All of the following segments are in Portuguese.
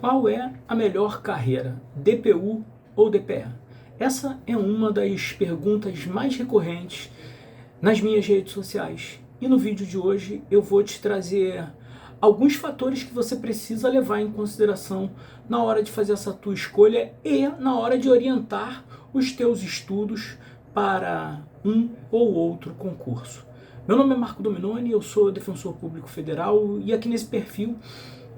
Qual é a melhor carreira, DPU ou DPE? Essa é uma das perguntas mais recorrentes nas minhas redes sociais. E no vídeo de hoje eu vou te trazer alguns fatores que você precisa levar em consideração na hora de fazer essa tua escolha e na hora de orientar os teus estudos para um ou outro concurso. Meu nome é Marco Dominoni, eu sou defensor público federal e aqui nesse perfil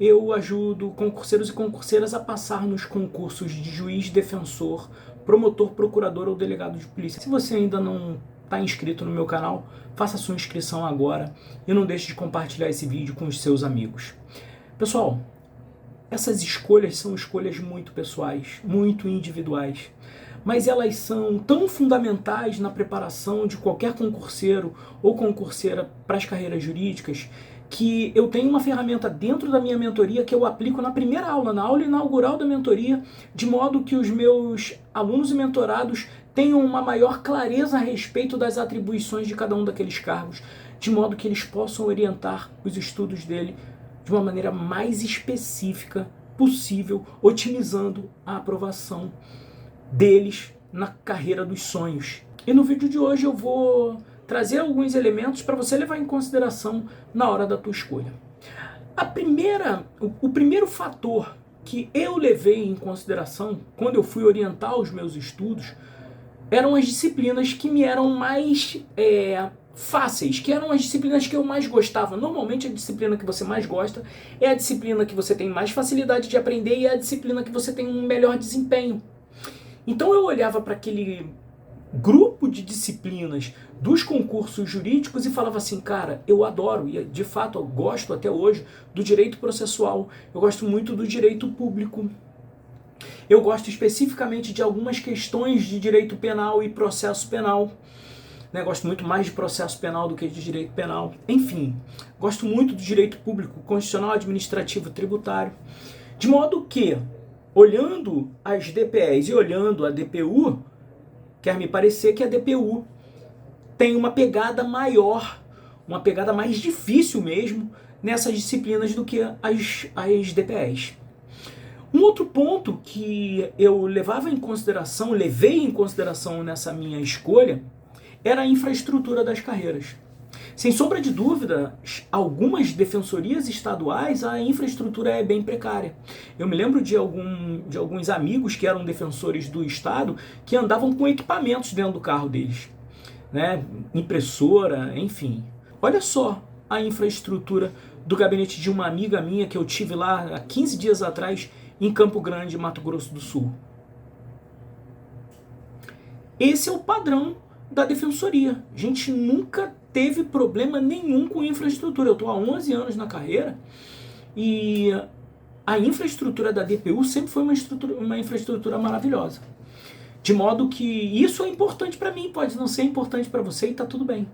eu ajudo concurseiros e concurseiras a passar nos concursos de juiz, defensor, promotor, procurador ou delegado de polícia. Se você ainda não está inscrito no meu canal, faça sua inscrição agora e não deixe de compartilhar esse vídeo com os seus amigos. Pessoal, essas escolhas são escolhas muito pessoais, muito individuais, mas elas são tão fundamentais na preparação de qualquer concurseiro ou concurseira para as carreiras jurídicas que eu tenho uma ferramenta dentro da minha mentoria que eu aplico na primeira aula, na aula inaugural da mentoria, de modo que os meus alunos e mentorados tenham uma maior clareza a respeito das atribuições de cada um daqueles cargos, de modo que eles possam orientar os estudos dele de uma maneira mais específica possível, otimizando a aprovação deles na carreira dos sonhos. E no vídeo de hoje eu vou trazer alguns elementos para você levar em consideração na hora da tua escolha. O primeiro fator que eu levei em consideração quando eu fui orientar os meus estudos eram as disciplinas que me eram mais fáceis, que eram as disciplinas que eu mais gostava. Normalmente a disciplina que você mais gosta é a disciplina que você tem mais facilidade de aprender e é a disciplina que você tem um melhor desempenho. Então eu olhava para aquele grupo de disciplinas dos concursos jurídicos e falava assim, cara, eu adoro, e de fato eu gosto até hoje do direito processual, eu gosto muito do direito público, eu gosto especificamente de algumas questões de direito penal e processo penal, né? Gosto muito mais de processo penal do que de direito penal, enfim, gosto muito do direito público, constitucional, administrativo, tributário, de modo que, olhando as DPEs e olhando a DPU, quer me parecer que a DPU tem uma pegada maior, uma pegada mais difícil mesmo nessas disciplinas do que as DPEs. Um outro ponto que eu levei em consideração nessa minha escolha, era a infraestrutura das carreiras. Sem sombra de dúvida, algumas defensorias estaduais, a infraestrutura é bem precária. Eu me lembro de alguns amigos que eram defensores do estado que andavam com equipamentos dentro do carro deles, né? Impressora, enfim. Olha só a infraestrutura do gabinete de uma amiga minha que eu tive lá há 15 dias atrás em Campo Grande, Mato Grosso do Sul. Esse é o padrão da defensoria. A gente nunca teve problema nenhum com infraestrutura. Eu estou há 11 anos na carreira e a infraestrutura da DPU sempre foi uma infraestrutura maravilhosa. De modo que isso é importante para mim, pode não ser importante para você e está tudo bem.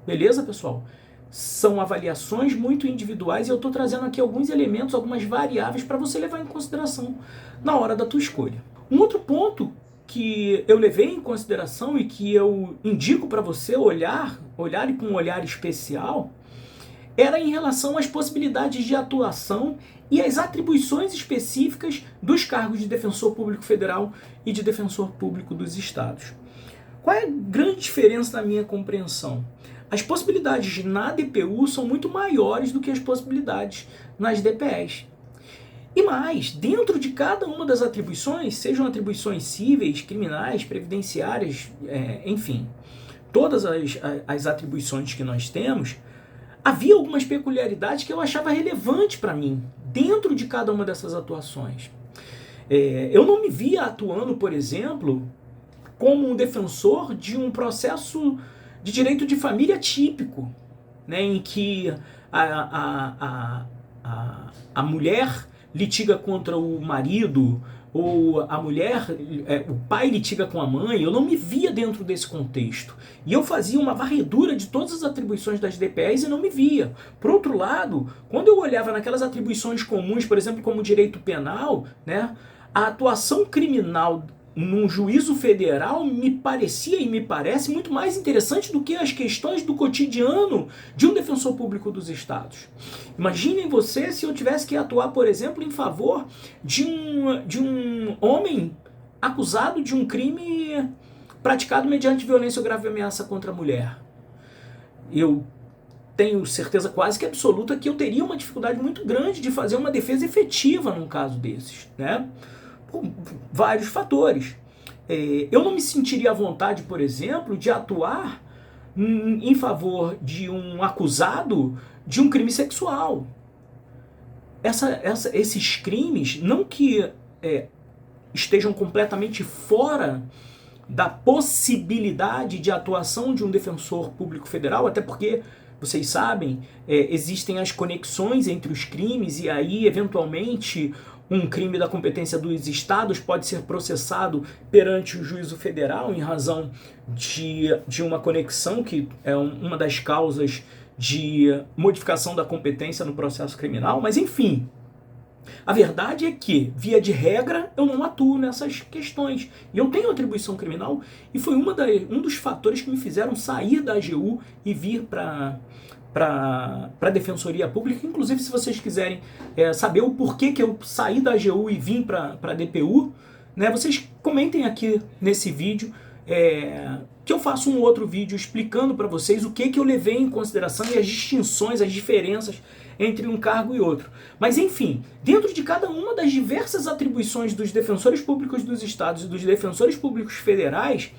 Beleza, pessoal? São avaliações muito individuais e eu estou trazendo aqui alguns elementos, algumas variáveis para você levar em consideração na hora da tua escolha. Um outro ponto que eu levei em consideração e que eu indico para você olhar e com um olhar especial, era em relação às possibilidades de atuação e às atribuições específicas dos cargos de defensor público federal e de defensor público dos estados. Qual é a grande diferença na minha compreensão? As possibilidades na DPU são muito maiores do que as possibilidades nas DPEs. E mais, dentro de cada uma das atribuições, sejam atribuições cíveis, criminais, previdenciárias, enfim, todas as atribuições que nós temos, havia algumas peculiaridades que eu achava relevante para mim, dentro de cada uma dessas atuações. Eu não me via atuando, por exemplo, como um defensor de um processo de direito de família típico, né, em que a mulher litiga contra o marido, ou a mulher, o pai litiga com a mãe. Eu não me via dentro desse contexto. E eu fazia uma varredura de todas as atribuições das DPEs e não me via. Por outro lado, quando eu olhava naquelas atribuições comuns, por exemplo, como direito penal, né, a atuação criminal num juízo federal me parecia e me parece muito mais interessante do que as questões do cotidiano de um defensor público dos estados. Imaginem você se eu tivesse que atuar, por exemplo, em favor de um homem acusado de um crime praticado mediante violência ou grave ameaça contra a mulher. Eu tenho certeza quase que absoluta que eu teria uma dificuldade muito grande de fazer uma defesa efetiva num caso desses, né? Por vários fatores. Eu não me sentiria à vontade, por exemplo, de atuar em favor de um acusado de um crime sexual. Esses crimes, não que estejam completamente fora da possibilidade de atuação de um defensor público federal, até porque, vocês sabem, existem as conexões entre os crimes e aí, eventualmente, um crime da competência dos estados pode ser processado perante o juízo federal em razão de uma conexão que é uma das causas de modificação da competência no processo criminal, mas enfim. A verdade é que, via de regra, eu não atuo nessas questões. E eu tenho atribuição criminal e foi um dos fatores que me fizeram sair da AGU e vir para a Defensoria Pública. Inclusive, se vocês quiserem saber o porquê que eu saí da AGU e vim para a DPU, né, vocês comentem aqui nesse vídeo, que eu faço um outro vídeo explicando para vocês o que eu levei em consideração e as distinções, as diferenças entre um cargo e outro. Mas enfim, dentro de cada uma das diversas atribuições dos defensores públicos dos estados e dos defensores públicos federais,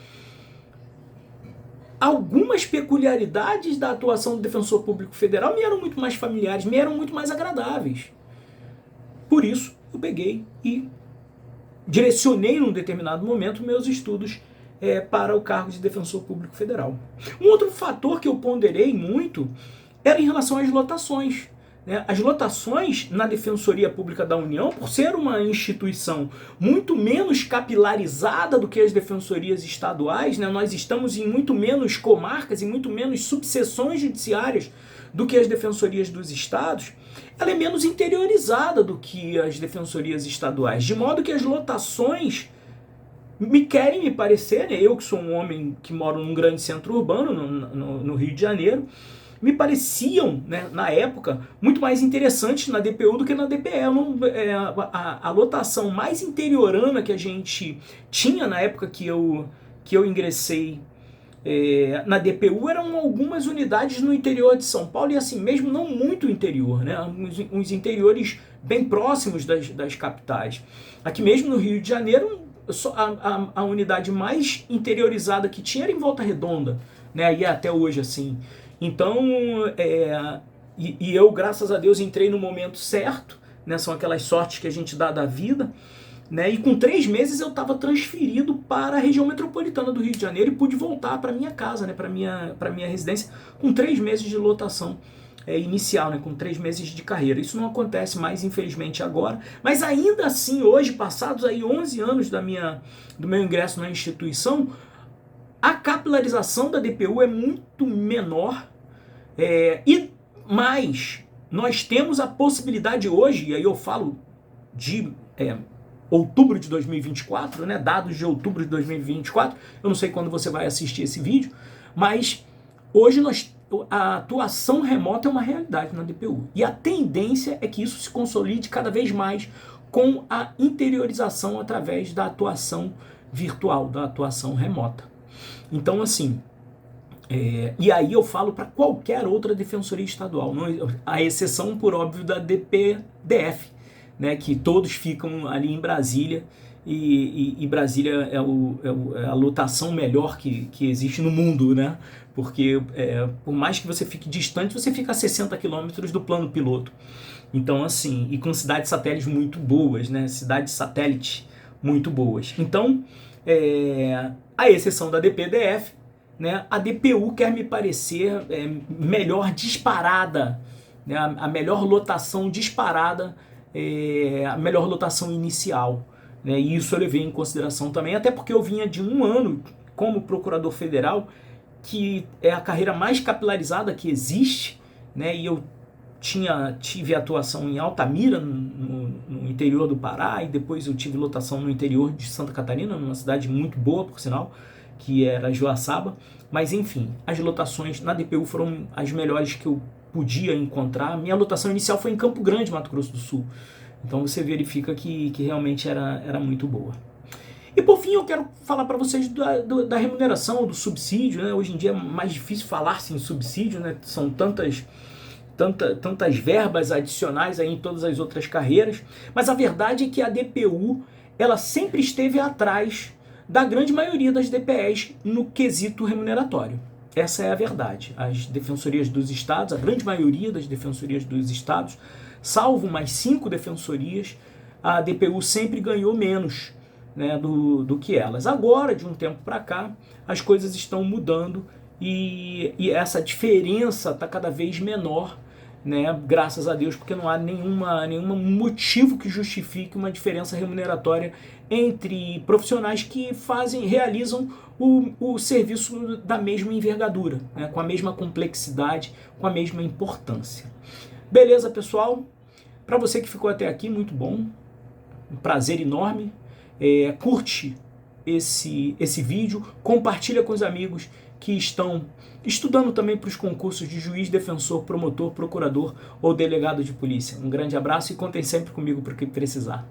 algumas peculiaridades da atuação do defensor público federal me eram muito mais familiares, me eram muito mais agradáveis. Por isso, eu peguei e direcionei num determinado momento meus estudos para o cargo de defensor público federal. Um outro fator que eu ponderei muito era em relação às lotações. As lotações na Defensoria Pública da União, por ser uma instituição muito menos capilarizada do que as defensorias estaduais, nós estamos em muito menos comarcas e muito menos subseções judiciárias do que as defensorias dos estados, ela é menos interiorizada do que as defensorias estaduais, de modo que as lotações me querem me parecer, eu que sou um homem que moro num grande centro urbano, no Rio de Janeiro, me pareciam, na época, muito mais interessantes na DPU do que na DPE. A lotação mais interiorana que a gente tinha na época que eu ingressei na DPU eram algumas unidades no interior de São Paulo, e assim mesmo não muito interior, uns interiores bem próximos das capitais. Aqui mesmo no Rio de Janeiro, a unidade mais interiorizada que tinha era em Volta Redonda, e até hoje assim. Então, eu, graças a Deus, entrei no momento certo, são aquelas sortes que a gente dá da vida, e com 3 meses eu estava transferido para a região metropolitana do Rio de Janeiro e pude voltar para minha casa, para minha residência, com 3 meses de lotação inicial, com 3 meses de carreira. Isso não acontece mais, infelizmente, agora, mas ainda assim, hoje, passados aí 11 anos do meu ingresso na instituição, a capilarização da DPU é muito menor, mas nós temos a possibilidade hoje, e aí eu falo de outubro de 2024, dados de outubro de 2024, eu não sei quando você vai assistir esse vídeo, mas hoje a atuação remota é uma realidade na DPU, e a tendência é que isso se consolide cada vez mais com a interiorização através da atuação virtual, da atuação remota. Então, assim, e aí eu falo para qualquer outra defensoria estadual, a exceção, por óbvio, da DPDF, que todos ficam ali em Brasília, e Brasília é a lotação melhor que existe no mundo, porque por mais que você fique distante, você fica a 60 quilômetros do plano piloto. Então, assim, e com cidades satélites muito boas, cidades satélite muito boas. Então, a exceção da DPDF, a DPU quer me parecer melhor disparada, a melhor lotação disparada, a melhor lotação inicial. E isso eu levei em consideração também, até porque eu vinha de 1 ano como procurador federal, que é a carreira mais capilarizada que existe, e eu tive atuação em Altamira, no interior do Pará, e depois eu tive lotação no interior de Santa Catarina, numa cidade muito boa, por sinal, que era Joaçaba. Mas enfim, as lotações na DPU foram as melhores que eu podia encontrar. Minha lotação inicial foi em Campo Grande, Mato Grosso do Sul. Então você verifica que realmente era muito boa. E por fim eu quero falar para vocês da remuneração, do subsídio, né? Hoje em dia é mais difícil falar-se em subsídio, né? São tantas verbas adicionais aí em todas as outras carreiras, mas a verdade é que a DPU ela sempre esteve atrás da grande maioria das DPEs no quesito remuneratório. Essa é a verdade. As defensorias dos estados, a grande maioria das defensorias dos estados, salvo mais 5 defensorias, a DPU sempre ganhou menos, né, do que elas. Agora, de um tempo para cá, as coisas estão mudando e essa diferença está cada vez menor, né, graças a Deus, porque não há nenhum motivo que justifique uma diferença remuneratória entre profissionais que realizam o serviço da mesma envergadura, né, com a mesma complexidade, com a mesma importância. Beleza, pessoal? Para você que ficou até aqui, muito bom. Um prazer enorme. Curte esse vídeo, compartilha com os amigos que estão estudando também para os concursos de juiz, defensor, promotor, procurador ou delegado de polícia. Um grande abraço e contem sempre comigo para o que precisar.